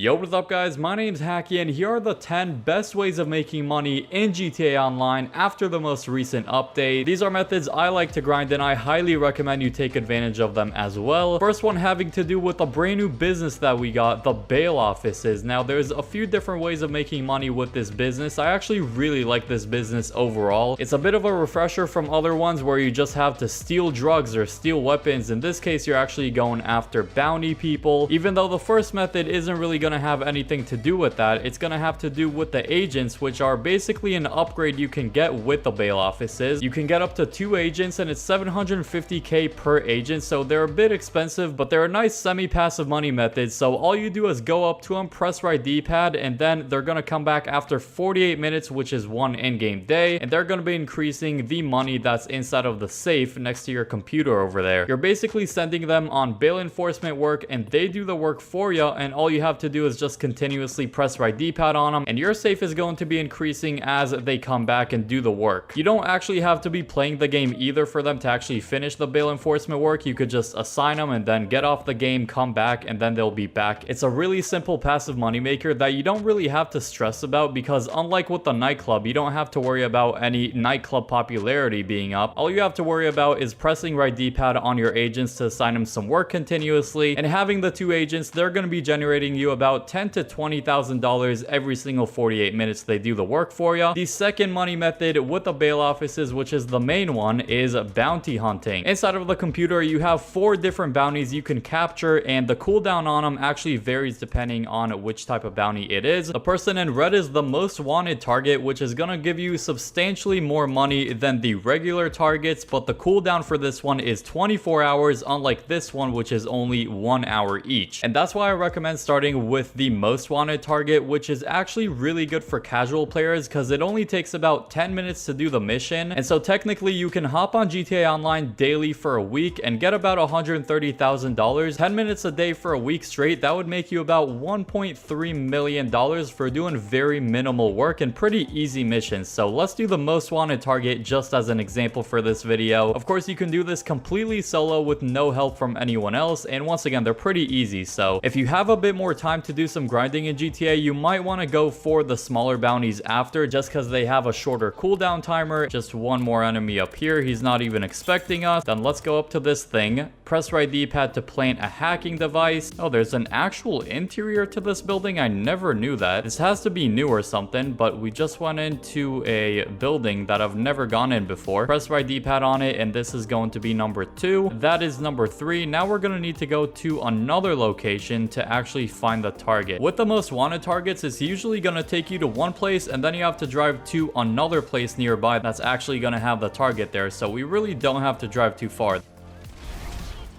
Yo, what's up guys, my name's Hakiii and here are the 10 best ways of making money in GTA Online after the most recent update. These are methods I like to grind and I highly recommend you take advantage of them as well. First one having to do with a brand new business that we got, the bail offices. Now there's a few different ways of making money with this business. I actually really like this business overall. It's a bit of a refresher from other ones where you just have to steal drugs or steal weapons. In this case you're actually going after bounty people. Even though the first method isn't really going to have anything to do with that, it's going to have to do with the agents, which are basically an upgrade you can get with the bail offices. You can get up to 2 agents and it's 750k per agent, so they're a bit expensive, but they're a nice semi-passive money method. So all you do is go up to them, press right D-pad, and then they're going to come back after 48 minutes, which is 1 in-game day, and they're going to be increasing the money that's inside of the safe next to your computer over there. You're basically sending them on bail enforcement work and they do the work for you, and all you have to do is just continuously press right D-pad on them and your safe is going to be increasing as they come back and do the work. You don't actually have to be playing the game either for them to actually finish the bail enforcement work. You could just assign them and then get off the game, come back, and then they'll be back. It's a really simple passive moneymaker that you don't really have to stress about because unlike with the Nightclub, you don't have to worry about any Nightclub popularity being up. All you have to worry about is pressing right D-pad on your agents to assign them some work continuously, and having the 2 agents, they're going to be generating you about $10,000 to $20,000 every single 48 minutes they do the work for you. The second money method with the bail offices, which is the main one, is bounty hunting. Inside of the computer, you have 4 different bounties you can capture, and the cooldown on them actually varies depending on which type of bounty it is. The person in red is the most wanted target, which is going to give you substantially more money than the regular targets, but the cooldown for this one is 24 hours, unlike this one, which is only 1 hour each. And that's why I recommend starting with the most wanted target, which is actually really good for casual players because it only takes about 10 minutes to do the mission. And so technically you can hop on GTA Online daily for a week and get about $130,000. 10 minutes a day for a week straight, that would make you about $1.3 million for doing very minimal work and pretty easy missions. So let's do the most wanted target just as an example for this video. Of course, you can do this completely solo with no help from anyone else, and once again, they're pretty easy. So if you have a bit more time to do some grinding in GTA, you might want to go for the smaller bounties after, just because they have a shorter cooldown timer. Just one more enemy up here, he's not even expecting us. Then let's go up to this thing, press right D-pad to plant a hacking device. Oh, there's an actual interior to this building. I never knew that. This has to be new or something, but we just went into a building that I've never gone in before. Press right D-pad on it, and this is going to be number 2. That is number 3. Now we're going to need to go to another location to actually find the target. With the most wanted targets, it's usually going to take you to one place and then you have to drive to another place nearby that's actually going to have the target there. So we really don't have to drive too far.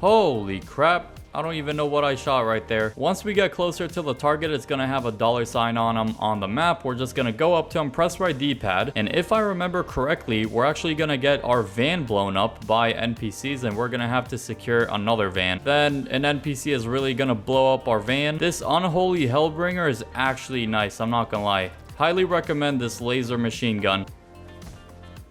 Holy crap. I don't even know what I shot right there. Once we get closer to the target, it's going to have a $sign on them on the map. We're just going to go up to him, press right D-pad. And if I remember correctly, we're actually going to get our van blown up by NPCs and we're going to have to secure another van. Then an NPC is really going to blow up our van. This unholy hellbringer is actually nice. I'm not going to lie. Highly recommend this laser machine gun.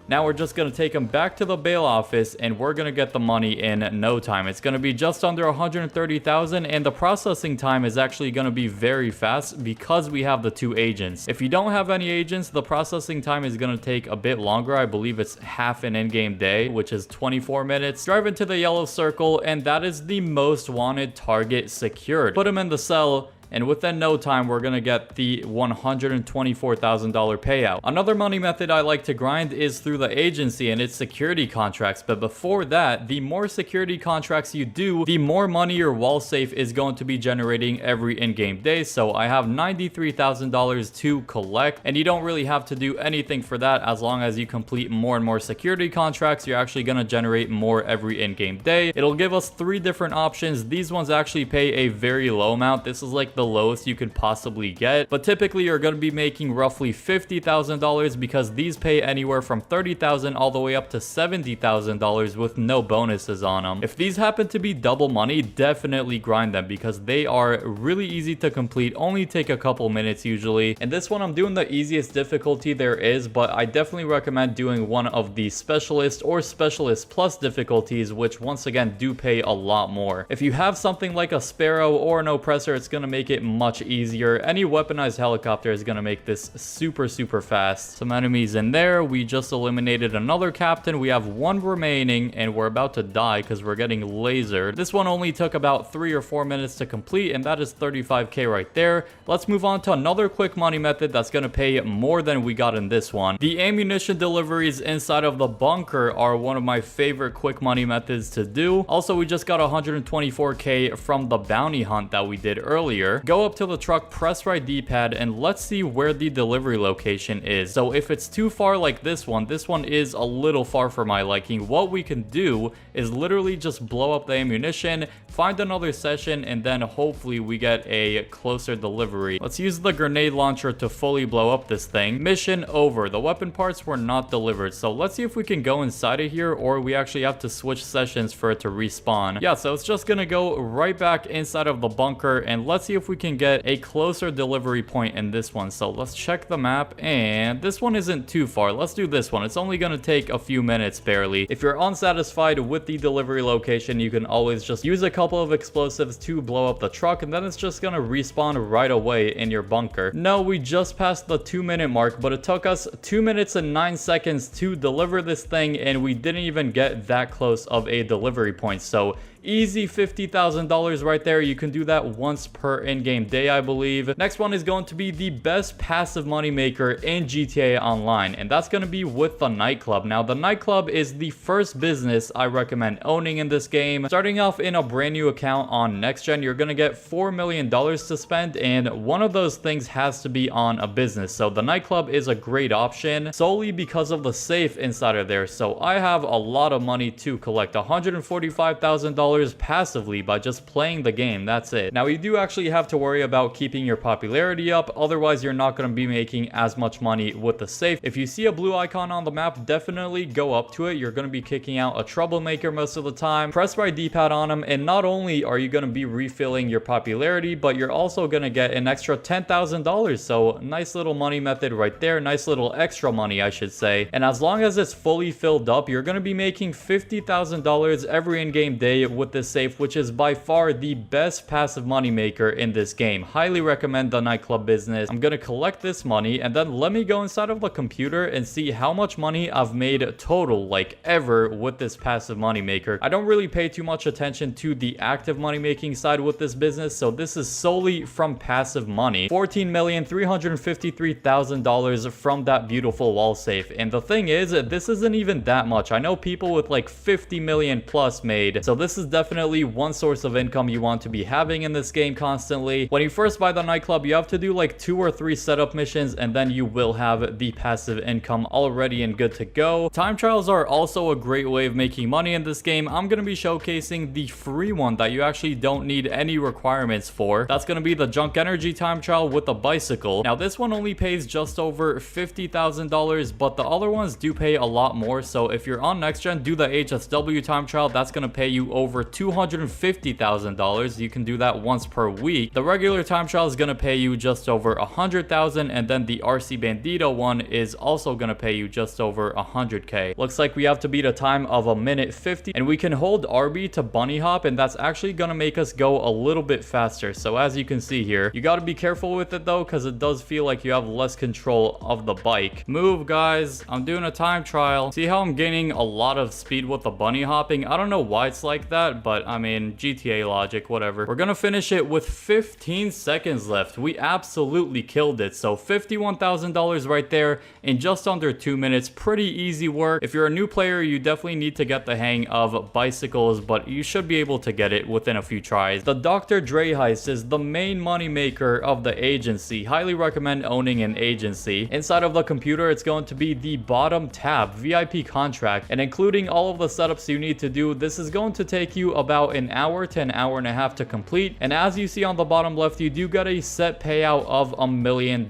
Now we're just going to take him back to the bail office and we're going to get the money in no time. It's going to be just under 130,000 and the processing time is actually going to be very fast because we have the 2 agents. If you don't have any agents, the processing time is going to take a bit longer. I believe it's half an in-game day, which is 24 minutes. Drive into the yellow circle and that is the most wanted target secured. Put him in the cell. And within no time, we're going to get the $124,000 payout. Another money method I like to grind is through the agency and its security contracts. But before that, the more security contracts you do, the more money your wall safe is going to be generating every in-game day. So I have $93,000 to collect. And you don't really have to do anything for that. As long as you complete more and more security contracts, you're actually going to generate more every in-game day. It'll give us 3 different options. These ones actually pay a very low amount. This is like the lowest you could possibly get, but typically you're going to be making roughly $50,000 because these pay anywhere from $30,000 all the way up to $70,000 with no bonuses on them. If these happen to be double money, definitely grind them because they are really easy to complete, only take a couple minutes usually. And this one I'm doing the easiest difficulty there is, but I definitely recommend doing one of the specialist or specialist plus difficulties, which once again do pay a lot more. If you have something like a sparrow or an oppressor, it's going to make it it much easier. Any weaponized helicopter is going to make this super fast. Some enemies in there. We just eliminated another captain. We have one remaining, and we're about to die because we're getting lasered. This one only took about 3 or 4 minutes to complete, and that is 35k right there. Let's move on to another quick money method that's going to pay more than we got in this one. The ammunition deliveries inside of the bunker are one of my favorite quick money methods to do. Also, we just got 124k from the bounty hunt that we did earlier. Go up to the truck, press right D-pad, and let's see where the delivery location is. So if it's too far like this one is a little far for my liking. What we can do is literally just blow up the ammunition, find another session, and then hopefully we get a closer delivery. Let's use the grenade launcher to fully blow up this thing. Mission over. The weapon parts were not delivered, so let's see if we can go inside of here, or we actually have to switch sessions for it to respawn. Yeah, so it's just gonna go right back inside of the bunker, and let's see if we can get a closer delivery point in this one. So let's check the map, and this one isn't too far. Let's do this one. It's only gonna take a few minutes barely. If you're unsatisfied with the delivery location, you can always just use a couple of explosives to blow up the truck, and then it's just gonna respawn right away in your bunker. No, we just passed the 2-minute mark, but it took us 2 minutes and 9 seconds to deliver this thing, and we didn't even get that close of a delivery point. So easy $50,000 right there. You can do that once per in-game day, I believe. Next one is going to be the best passive money maker in GTA Online, and that's going to be with the Nightclub. Now, the Nightclub is the first business I recommend owning in this game. Starting off in a brand new account on Next Gen, you're going to get $4 million to spend, and one of those things has to be on a business. So the Nightclub is a great option solely because of the safe inside of there. So I have a lot of money to collect, $145,000 passively by just playing the game. That's it. Now, you do actually have to worry about keeping your popularity up, otherwise you're not going to be making as much money with the safe. If you see a blue icon on the map, definitely go up to it. You're going to be kicking out a troublemaker most of the time. Press right D-pad on him, and not only are you going to be refilling your popularity, but you're also going to get an extra $10,000. So nice little money method right there. Nice little extra money, I should say. And as long as it's fully filled up, you're going to be making $50,000 every in-game day with this safe, which is by far the best passive money maker in this game. Highly recommend the Nightclub business. I'm gonna collect this money, and then let me go inside of the computer and see how much money I've made total, like ever, with this passive money maker. I don't really pay too much attention to the active money making side with this business, so this is solely from passive money. $14,353,000 from that beautiful wall safe. And the thing is, this isn't even that much. I know people with like 50 million plus made, so this is definitely one source of income you want to be having in this game constantly. When you first buy the Nightclub, you have to do like 2 or 3 setup missions, and then you will have the passive income already and good to go. Time trials are also a great way of making money in this game. I'm going to be showcasing the free one that you actually don't need any requirements for. That's going to be the junk energy time trial with a bicycle. Now, this one only pays just over $50,000, but the other ones do pay a lot more. So if you're on Next Gen, do the HSW time trial. That's going to pay you over $250,000. You can do that once per week. The regular time trial is going to pay you just over $100,000, and then the RC Bandito one is also going to pay you just over $100K. Looks like we have to beat a time of 1:50, and we can hold RB to bunny hop, and that's actually going to make us go a little bit faster. So as you can see here, you got to be careful with it though, because it does feel like you have less control of the bike. Move, guys. I'm doing a time trial. See how I'm gaining a lot of speed with the bunny hopping? I don't know why it's like that, but I mean, GTA logic, whatever. We're gonna finish it with 15 seconds left. We absolutely killed it. So $51,000 right there in just under 2 minutes. Pretty easy work. If you're a new player, you definitely need to get the hang of bicycles, but you should be able to get it within a few tries. The Dr. Dre heist is the main money maker of the agency. Highly recommend owning an agency. Inside of the computer, it's going to be the bottom tab, VIP contract, and including all of the setups you need to do, this is going to take you about an hour to an hour and a half to complete. And as you see on the bottom left, you do get a set payout of $1 million.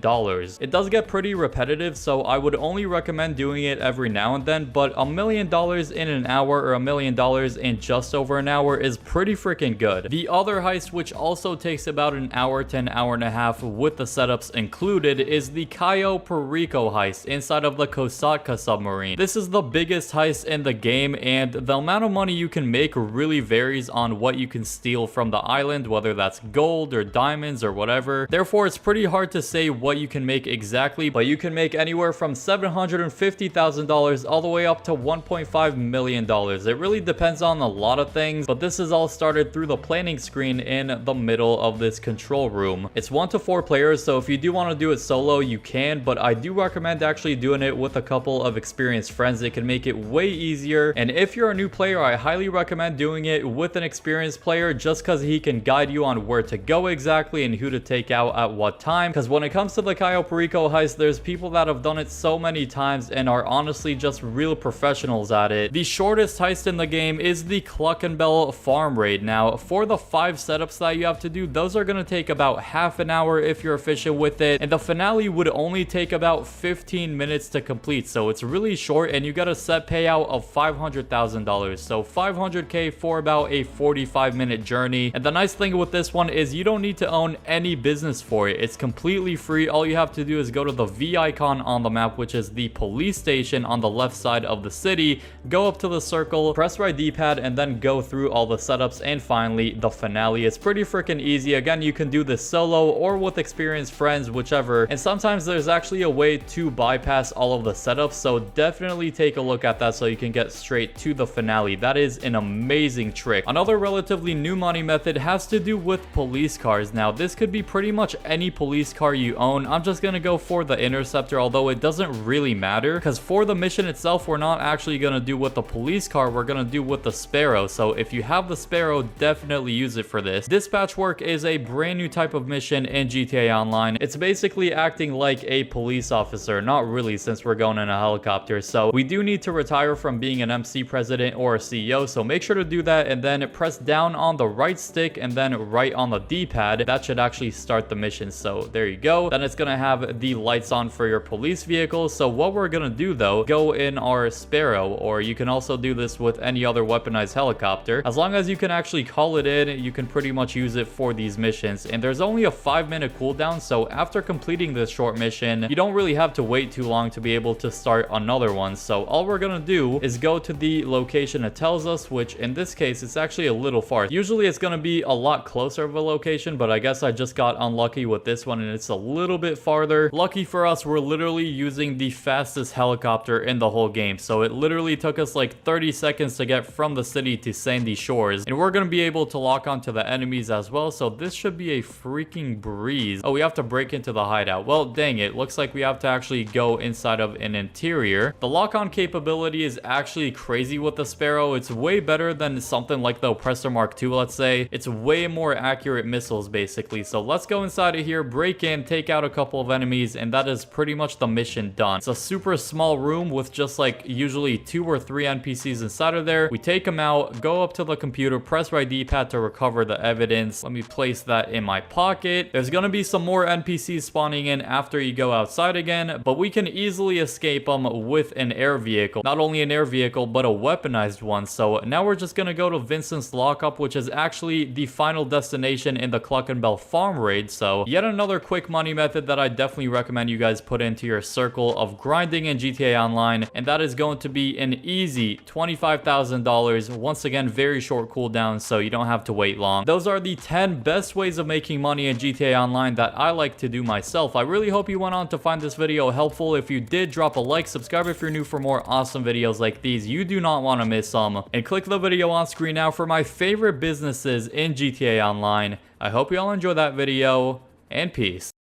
It does get pretty repetitive, so I would only recommend doing it every now and then, but $1 million in an hour or $1 million in just over an hour is pretty freaking good. The other heist, which also takes about an hour to an hour and a half with the setups included, is the Cayo Perico heist inside of the Kosatka submarine. This is the biggest heist in the game, and the amount of money you can make really really varies on what you can steal from the island, whether that's gold or diamonds or whatever. Therefore, it's pretty hard to say what you can make exactly, but you can make anywhere from $750,000 all the way up to $1.5 million. It really depends on a lot of things, but this is all started through the planning screen in the middle of this control room. It's 1 to 4 players, so if you do want to do it solo, you can, but I do recommend actually doing it with a couple of experienced friends. It can make it way easier, and if you're a new player, I highly recommend doing it with an experienced player just because he can guide you on where to go exactly and who to take out at what time. Because when it comes to the Cayo Perico heist, there's people that have done it so many times and are honestly just real professionals at it. The shortest heist in the game is the Cluck and Bell farm raid. Now, for the 5 setups that you have to do, those are going to take about half an hour if you're efficient with it, and the finale would only take about 15 minutes to complete, so it's really short, and you got a set payout of $500,000, so $500K for about a 45-minute journey. And the nice thing with this one is you don't need to own any business for it. It's completely free. All you have to do is go to the V icon on the map, which is the police station on the left side of the city, go up to the circle, press right D-pad, and then go through all the setups, and finally the finale. It's pretty freaking easy. Again, you can do this solo or with experienced friends, whichever, and sometimes there's actually a way to bypass all of the setups, so definitely take a look at that so you can get straight to the finale. That is an amazing trick. Another relatively new money method has to do with police cars. Now, this could be pretty much any police car you own. I'm just gonna go for the Interceptor, although it doesn't really matter because for the mission itself, we're not actually gonna do with the police car, we're gonna do with the Sparrow. So if you have the Sparrow, definitely use it for this. Dispatch work is a brand new type of mission in GTA Online. It's basically acting like a police officer, not really since we're going in a helicopter. So we do need to retire from being an MC president or a CEO, so make sure to do that, and then press down on the right stick and then right on the D-pad. That should actually start the mission. So there you go. Then it's gonna have the lights on for your police vehicle. So what we're gonna do though, go in our Sparrow, or you can also do this with any other weaponized helicopter. As long as you can actually call it in, you can pretty much use it for these missions. And there's only a 5-minute cooldown, so after completing this short mission, you don't really have to wait too long to be able to start another one. So all we're gonna do is go to the location it tells us, which in this case it's actually a little far. Usually it's gonna be a lot closer of a location, but I guess I just got unlucky with this one and it's a little bit farther. Lucky for us, we're literally using the fastest helicopter in the whole game, so it literally took us like 30 seconds to get from the city to Sandy Shores, and we're gonna be able to lock onto the enemies as well, so this should be a freaking breeze. Oh, we have to break into the hideout. Well, dang it, looks like we have to actually go inside of an interior. The lock-on capability is actually crazy with the Sparrow. It's way better than something like the Oppressor Mark II, let's say. It's way more accurate missiles basically. So let's go inside of here, break in, take out a couple of enemies, and that is pretty much the mission done. It's a super small room with just like usually 2 or 3 NPCs inside of there. We take them out, go up to the computer, press right D-pad to recover the evidence. Let me place that in my pocket. There's gonna be some more NPCs spawning in after you go outside again, but we can easily escape them with an air vehicle. Not only an air vehicle, but a weaponized one. So now we're just gonna go to Vincent's lockup, which is actually the final destination in the Cluck and Bell farm raid. So yet another quick money method that I definitely recommend you guys put into your circle of grinding in GTA Online, and that is going to be an easy $25,000. Once again, very short cooldown, so you don't have to wait long. Those are the 10 best ways of making money in GTA Online that I like to do myself. I really hope you went on to find this video helpful. If you did, drop a like, subscribe if you're new for more awesome videos like these. You do not want to miss some. And click the video on screen now for my favorite businesses in GTA Online. I hope you all enjoy that video, and peace.